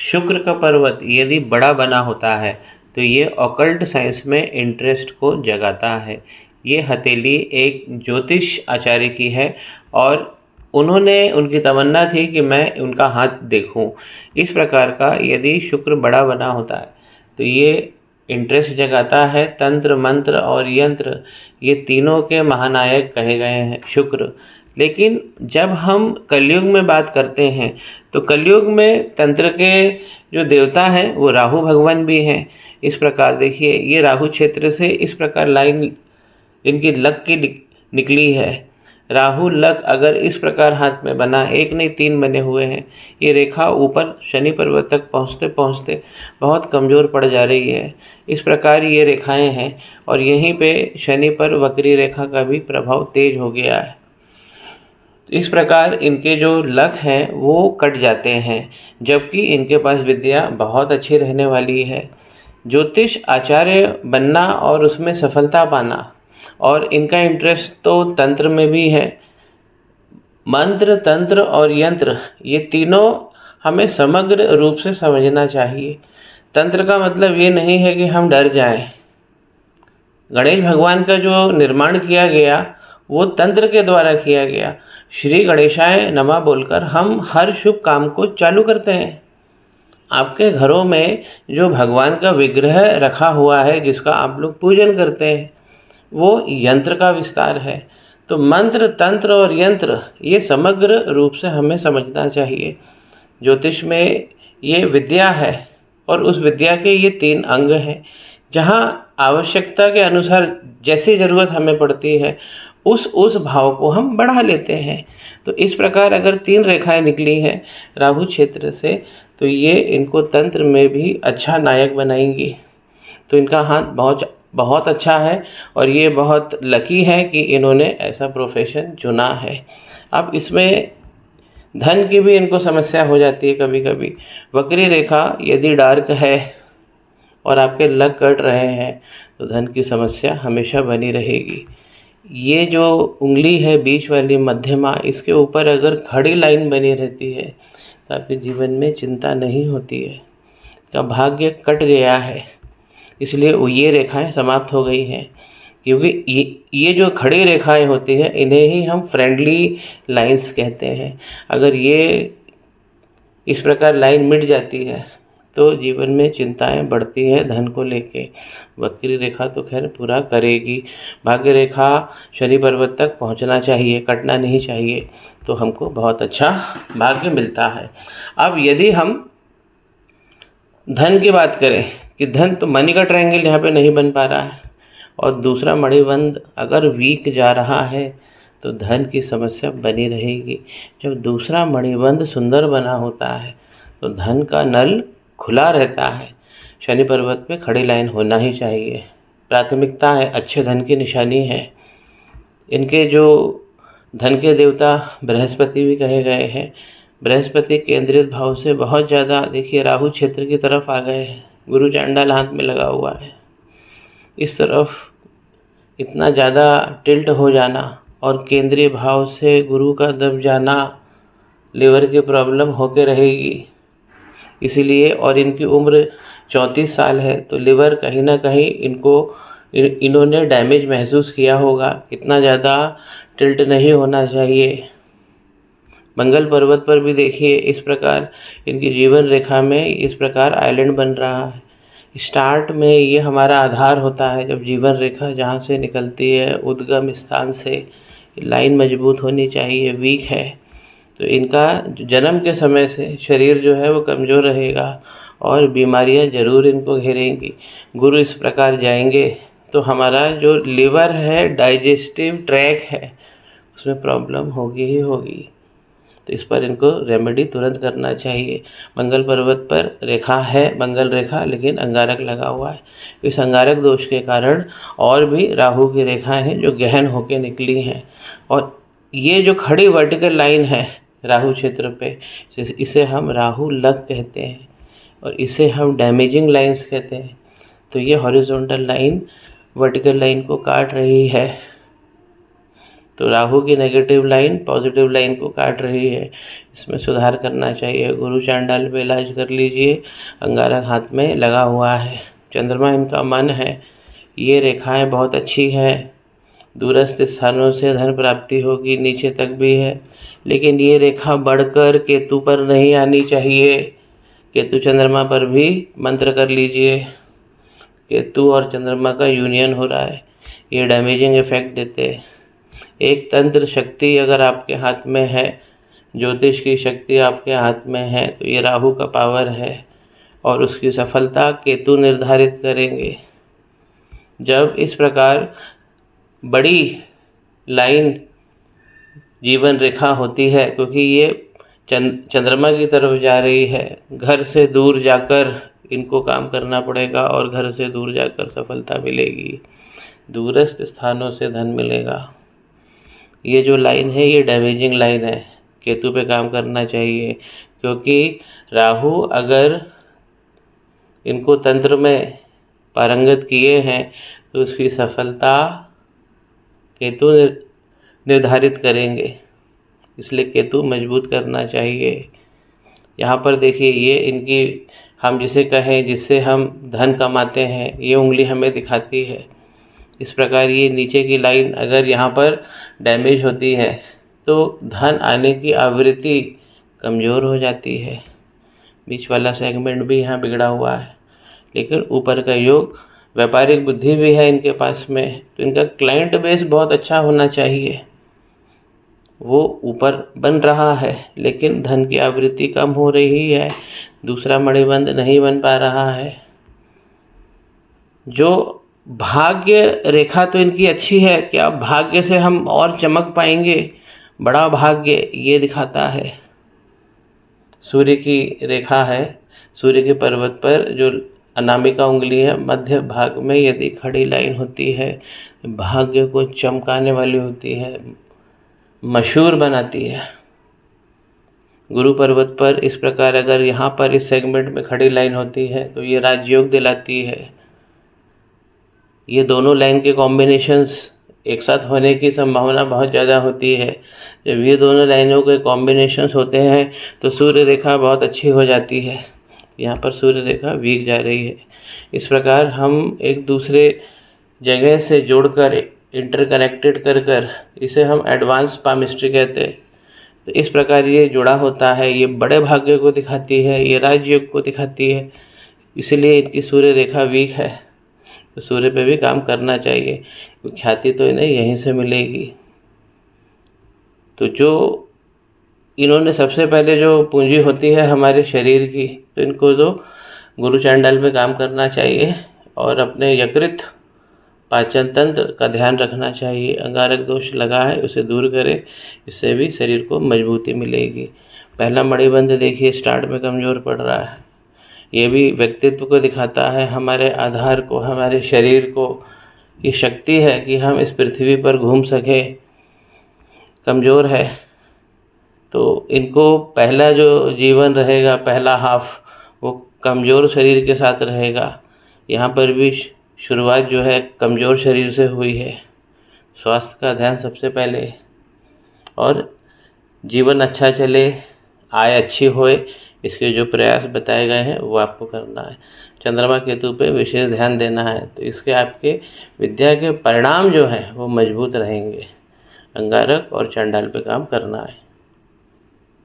शुक्र का पर्वत यदि बड़ा बना होता है तो ये ऑकल्ट साइंस में इंटरेस्ट को जगाता है। ये हथेली एक ज्योतिष आचार्य की है और उनकी तमन्ना थी कि मैं उनका हाथ देखूं। इस प्रकार का यदि शुक्र बड़ा बना होता है तो ये इंटरेस्ट जगाता है। तंत्र, मंत्र और यंत्र, ये तीनों के महानायक कहे गए हैं शुक्र। लेकिन जब हम कलयुग में बात करते हैं तो कलयुग में तंत्र के जो देवता हैं वो राहु भगवान भी हैं। इस प्रकार देखिए, ये राहु क्षेत्र से इस प्रकार लाइन इनकी लक की निकली है। राहु लक अगर इस प्रकार हाथ में बना, एक नहीं 3 बने हुए हैं। ये रेखा ऊपर शनि पर्वत तक पहुँचते पहुँचते बहुत कमज़ोर पड़ जा रही है। इस प्रकार ये रेखाएं हैं और यहीं पे शनि पर वक्री रेखा का भी प्रभाव तेज हो गया है। इस प्रकार इनके जो लक हैं वो कट जाते हैं, जबकि इनके पास विद्या बहुत अच्छी रहने वाली है। ज्योतिष आचार्य बनना और उसमें सफलता पाना, और इनका इंटरेस्ट तो तंत्र में भी है। मंत्र, तंत्र और यंत्र, ये तीनों हमें समग्र रूप से समझना चाहिए। तंत्र का मतलब ये नहीं है कि हम डर जाएं। गणेश भगवान का जो निर्माण किया गया वो तंत्र के द्वारा किया गया। श्री गणेशाय नमः बोलकर हम हर शुभ काम को चालू करते हैं। आपके घरों में जो भगवान का विग्रह रखा हुआ है, जिसका आप लोग पूजन करते हैं, वो यंत्र का विस्तार है। तो मंत्र, तंत्र और यंत्र, ये समग्र रूप से हमें समझना चाहिए। ज्योतिष में ये विद्या है और उस विद्या के ये 3 अंग हैं। जहाँ आवश्यकता के अनुसार जैसी ज़रूरत हमें पड़ती है उस भाव को हम बढ़ा लेते हैं। तो इस प्रकार अगर 3 रेखाएं निकली हैं राहु क्षेत्र से, तो ये इनको तंत्र में भी अच्छा नायक बनाएंगी। तो इनका हाथ बहुत अच्छा है और ये बहुत लकी है कि इन्होंने ऐसा प्रोफेशन चुना है। अब इसमें धन की भी इनको समस्या हो जाती है कभी कभी। वक्री रेखा यदि डार्क है और आपके लक कट रहे हैं तो धन की समस्या हमेशा बनी रहेगी। ये जो उंगली है बीच वाली मध्यमा, इसके ऊपर अगर खड़ी लाइन बनी रहती है तो आपके जीवन में चिंता नहीं होती है। का भाग्य कट गया है, इसलिए ये रेखाएं समाप्त हो गई हैं। क्योंकि ये जो खड़ी रेखाएं होती हैं इन्हें ही हम फ्रेंडली लाइंस कहते हैं। अगर ये इस प्रकार लाइन मिट जाती है तो जीवन में चिंताएं बढ़ती हैं धन को लेके। वक्री रेखा तो खैर पूरा करेगी। भाग्य रेखा शनि पर्वत तक पहुंचना चाहिए, कटना नहीं चाहिए, तो हमको बहुत अच्छा भाग्य मिलता है। अब यदि हम धन की बात करें कि धन, तो मनी का ट्रायंगल यहाँ पे नहीं बन पा रहा है और दूसरा मणिबंध अगर वीक जा रहा है तो धन की समस्या बनी रहेगी। जब दूसरा मणिबंध सुंदर बना होता है तो धन का नल खुला रहता है। शनि पर्वत पे खड़ी लाइन होना ही चाहिए। प्राथमिकता है, अच्छे धन की निशानी है। इनके जो धन के देवता बृहस्पति भी कहे गए हैं। बृहस्पति केंद्रित भाव से बहुत ज़्यादा, देखिए राहु क्षेत्र की तरफ आ गए हैं। गुरु चांडाल हाथ में लगा हुआ है। इस तरफ इतना ज़्यादा टिल्ट हो जाना और केंद्रीय भाव से गुरु का दब जाना, लिवर की प्रॉब्लम होके रहेगी। इसीलिए, और इनकी उम्र 34 साल है, तो लिवर कहीं ना कहीं इन्होंने डैमेज महसूस किया होगा। इतना ज़्यादा टिल्ट नहीं होना चाहिए। मंगल पर्वत पर भी देखिए इस प्रकार इनकी जीवन रेखा में इस प्रकार आइलैंड बन रहा है। स्टार्ट में ये हमारा आधार होता है। जब जीवन रेखा जहाँ से निकलती है उद्गम स्थान से, लाइन मजबूत होनी चाहिए। वीक है तो इनका जन्म के समय से शरीर जो है वो कमज़ोर रहेगा और बीमारियां ज़रूर इनको घेरेंगी। गुरु इस प्रकार जाएंगे तो हमारा जो लिवर है, डाइजेस्टिव ट्रैक है, उसमें प्रॉब्लम होगी ही होगी। तो इस पर इनको रेमेडी तुरंत करना चाहिए। मंगल पर्वत पर रेखा है, मंगल रेखा, लेकिन अंगारक लगा हुआ है। इस अंगारक दोष के कारण और भी राहु की रेखाएं हैं जो गहन होकर निकली हैं। और ये जो खड़ी वर्टिकल लाइन है राहु क्षेत्र पे, इसे हम राहु लक कहते हैं और इसे हम डैमेजिंग लाइंस कहते हैं। तो ये हॉरिजॉन्टल लाइन वर्टिकल लाइन को काट रही है। तो राहु की नेगेटिव लाइन पॉजिटिव लाइन को काट रही है। इसमें सुधार करना चाहिए। गुरु चांडाल पे इलाज कर लीजिए। अंगारक हाथ में लगा हुआ है। चंद्रमा इनका मन है। ये रेखाएं बहुत अच्छी है। दूरस्थ स्थानों से धन प्राप्ति होगी, नीचे तक भी है, लेकिन ये रेखा बढ़कर केतु पर नहीं आनी चाहिए। केतु चंद्रमा पर भी मंत्र कर लीजिए। केतु और चंद्रमा का यूनियन हो रहा है, ये डैमेजिंग इफेक्ट देते हैं। एक तंत्र शक्ति अगर आपके हाथ में है, ज्योतिष की शक्ति आपके हाथ में है, तो ये राहु का पावर है और उसकी सफलता केतु निर्धारित करेंगे। जब इस प्रकार बड़ी लाइन जीवन रेखा होती है, क्योंकि ये चंद्रमा की तरफ जा रही है, घर से दूर जाकर इनको काम करना पड़ेगा और घर से दूर जाकर सफलता मिलेगी, दूरस्थ स्थानों से धन मिलेगा। ये जो लाइन है ये डैमेजिंग लाइन है, केतु पे काम करना चाहिए, क्योंकि राहु अगर इनको तंत्र में पारंगत किए हैं तो उसकी सफलता केतु निर्धारित करेंगे, इसलिए केतु मजबूत करना चाहिए। यहाँ पर देखिए, ये इनकी हम जिसे कहें जिससे हम धन कमाते हैं, ये उंगली हमें दिखाती है। इस प्रकार ये नीचे की लाइन अगर यहाँ पर डैमेज होती है तो धन आने की आवृत्ति कमज़ोर हो जाती है। बीच वाला सेगमेंट भी यहाँ बिगड़ा हुआ है, लेकिन ऊपर का योग, व्यापारिक बुद्धि भी है इनके पास में, तो इनका क्लाइंट बेस बहुत अच्छा होना चाहिए। वो ऊपर बन रहा है, लेकिन धन की आवृत्ति कम हो रही है, दूसरा मणिबंध नहीं बन पा रहा है। जो भाग्य रेखा तो इनकी अच्छी है, क्या भाग्य से हम और चमक पाएंगे, बड़ा भाग्य ये दिखाता है। सूर्य की रेखा है, सूर्य के पर्वत पर जो अनामिका उंगली है, मध्य भाग में यदि खड़ी लाइन होती है, भाग्य को चमकाने वाली होती है, मशहूर बनाती है। गुरु पर्वत पर इस प्रकार अगर यहाँ पर इस सेगमेंट में खड़ी लाइन होती है तो ये राजयोग दिलाती है। ये दोनों लाइन के कॉम्बिनेशंस एक साथ होने की संभावना बहुत ज़्यादा होती है। जब ये दोनों लाइनों के कॉम्बिनेशंस होते हैं तो सूर्य रेखा बहुत अच्छी हो जाती है। यहाँ पर सूर्य रेखा वीक जा रही है। इस प्रकार हम एक दूसरे जगह से जोड़कर, इंटरकनेक्टेड कर इसे हम एडवांस पामिस्ट्री कहते हैं। तो इस प्रकार ये जुड़ा होता है, ये बड़े भाग्य को दिखाती है, ये राजयोग को दिखाती है, इसलिए इनकी सूर्य रेखा वीक है। तो सूर्य पे भी काम करना चाहिए, ख्याति तो इन्हें यहीं से मिलेगी। तो जो इन्होंने सबसे पहले जो पूंजी होती है हमारे शरीर की, तो इनको तो गुरु चांडाल पे काम करना चाहिए और अपने यकृत पाचन तंत्र का ध्यान रखना चाहिए। अंगारक दोष लगा है उसे दूर करें, इससे भी शरीर को मजबूती मिलेगी। पहला मणिबंध देखिए स्टार्ट में कमज़ोर पड़ रहा है, ये भी व्यक्तित्व को दिखाता है, हमारे आधार को, हमारे शरीर को। ये शक्ति है कि हम इस पृथ्वी पर घूम सकें, कमज़ोर है। तो इनको पहला जो जीवन रहेगा, पहला हाफ, वो कमज़ोर शरीर के साथ रहेगा। यहाँ पर भी शुरुआत जो है कमज़ोर शरीर से हुई है। स्वास्थ्य का ध्यान सबसे पहले, और जीवन अच्छा चले, आय अच्छी होए, इसके जो प्रयास बताए गए हैं वो आपको करना है। चंद्रमा केतु पे विशेष ध्यान देना है, तो इसके आपके विद्या के परिणाम जो हैं वो मजबूत रहेंगे। अंगारक और चांडाल पे काम करना है।